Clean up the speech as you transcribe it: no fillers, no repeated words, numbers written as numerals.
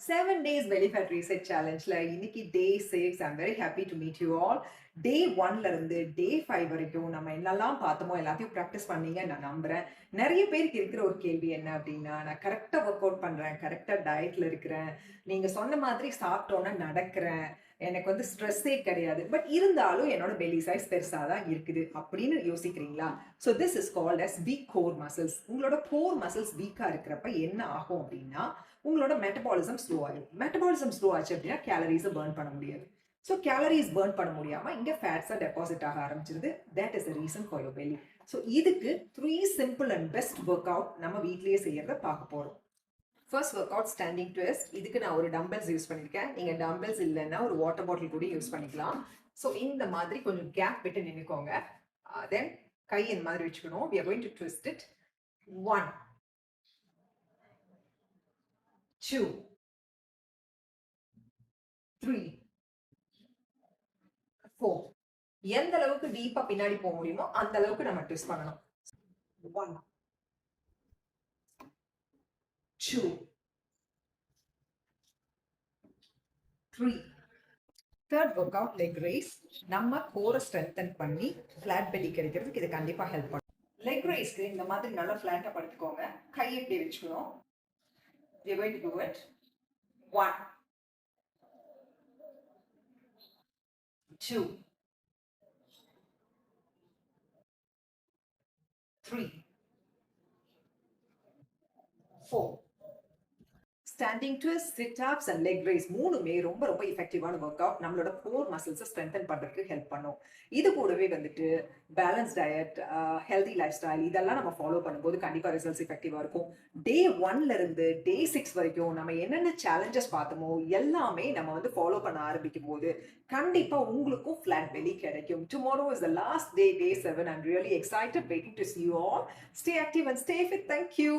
7 days belly fat reset challenge la இன்னைக்கு day 6. I'm very happy to meet you all. Day 1ல இருந்து day 5 வரைக்கும் நம்ம என்னெல்லாம் பார்த்தோமோ எல்லாத்தையும் ப்ராக்டிஸ் பண்ணீங்க நான் நம்புறேன். நிறைய பேருக்கு இருக்கிற ஒரு கேள்வி என்ன அப்படின்னா, நான் கரெக்டா ஒர்க் அவுட் பண்றேன், கரெக்டா டயட்ல இருக்கிறேன், நீங்க சொன்ன மாதிரி சாப்பிட்டோன்னா நடக்கிறேன், எனக்கு வந்து ஸ்ட்ரெஸ்ஸே கிடையாது, பட் இருந்தாலும் என்னோட பெல்லி சைஸ் பெருசாக தான் இருக்குது அப்படின்னு யோசிக்கிறீங்களா? So this is called as weak core muscles. உங்களோட கோர் மசில்ஸ் வீக்காக இருக்கிறப்ப என்ன ஆகும் அப்படின்னா, உங்களோட மெட்டபாலிசம் ஸ்லோ ஆகும். மெட்டபாலிசம் ஸ்லோ ஆச்சு அப்படின்னா கேலரிஸை பர்ன் பண்ண முடியாது. ஸோ கேலரிஸ் பர்ன் பண்ண முடியாமல் இங்கே ஃபேட்ஸாக டெபாசிட் ஆக ஆரம்பிச்சிருது. That is the reason for your belly. So இதுக்கு 3 simple and best work out நம்ம வீட்லேயே செய்யறத பார்க்க போகிறோம். First work out standing twist. இதுக்கு நான் ஒரு டம்பல்ஸ் யூஸ் பண்ணியிருக்கேன். நீங்கள் டம்பல்ஸ் இல்லைன்னா ஒரு வாட்டர் பாட்டில் கூட யூஸ் பண்ணிக்கலாம். ஸோ இந்த மாதிரி கொஞ்சம் கேப் விட்டு நின்றுக்கோங்க. தென் கை இந்த மாதிரி வச்சுக்கணும். we are going to twist it. 1 2 3 4. எந்த அளவுக்கு டீப்பா பின்னாடி போக முடியுமோ அந்த அளவுக்கு நம்ம ட்விஸ்ட் பண்ணணும். 1 2 3. Third work out leg raise. நம்ம கோரை ஸ்ட்ரென்தன் பண்ணி ஃபிளாட் பெல்லி கிடைக்கிறதுக்கு இது கண்டிப்பா ஹெல்ப் பண்ணும். லெக் ரைஸ்க்கு இந்த மாதிரி நல்லா ஃபிளாட்டா படுத்துக்கோங்க. கையை இப்படி வச்சுக்கணும். we are going to do it. 1 2 3 4. Standing twist, sit ups and leg raise மூணுமே ரொம்ப ரொம்ப எஃபெக்டிவான ஒர்க் அவுட். நம்மளோட கோர் மசில்ஸை ஸ்ட்ரென்தன் பண்ணுறதுக்கு ஹெல்ப் பண்ணும். இது கூடவே வந்துட்டு balance diet, healthy lifestyle இதெல்லாம் நம்ம ஃபாலோ பண்ணும்போது கண்டிப்பாக ரிசல்ட்ஸ் எஃபெக்டிவாக இருக்கும். டே 1ல இருந்து டே 6 வரைக்கும் நம்ம என்னென்ன சேலஞ்சஸ் பார்த்தோமோ எல்லாமே நம்ம வந்து ஃபாலோ பண்ண ஆரம்பிக்கும் போது கண்டிப்பாக உங்களுக்கும் ஃபிளாட் பெல்லி கிடைக்கும். Tomorrow is the last day, day 7. I'm really excited, waiting to see you all. Stay active and stay fit. Thank you.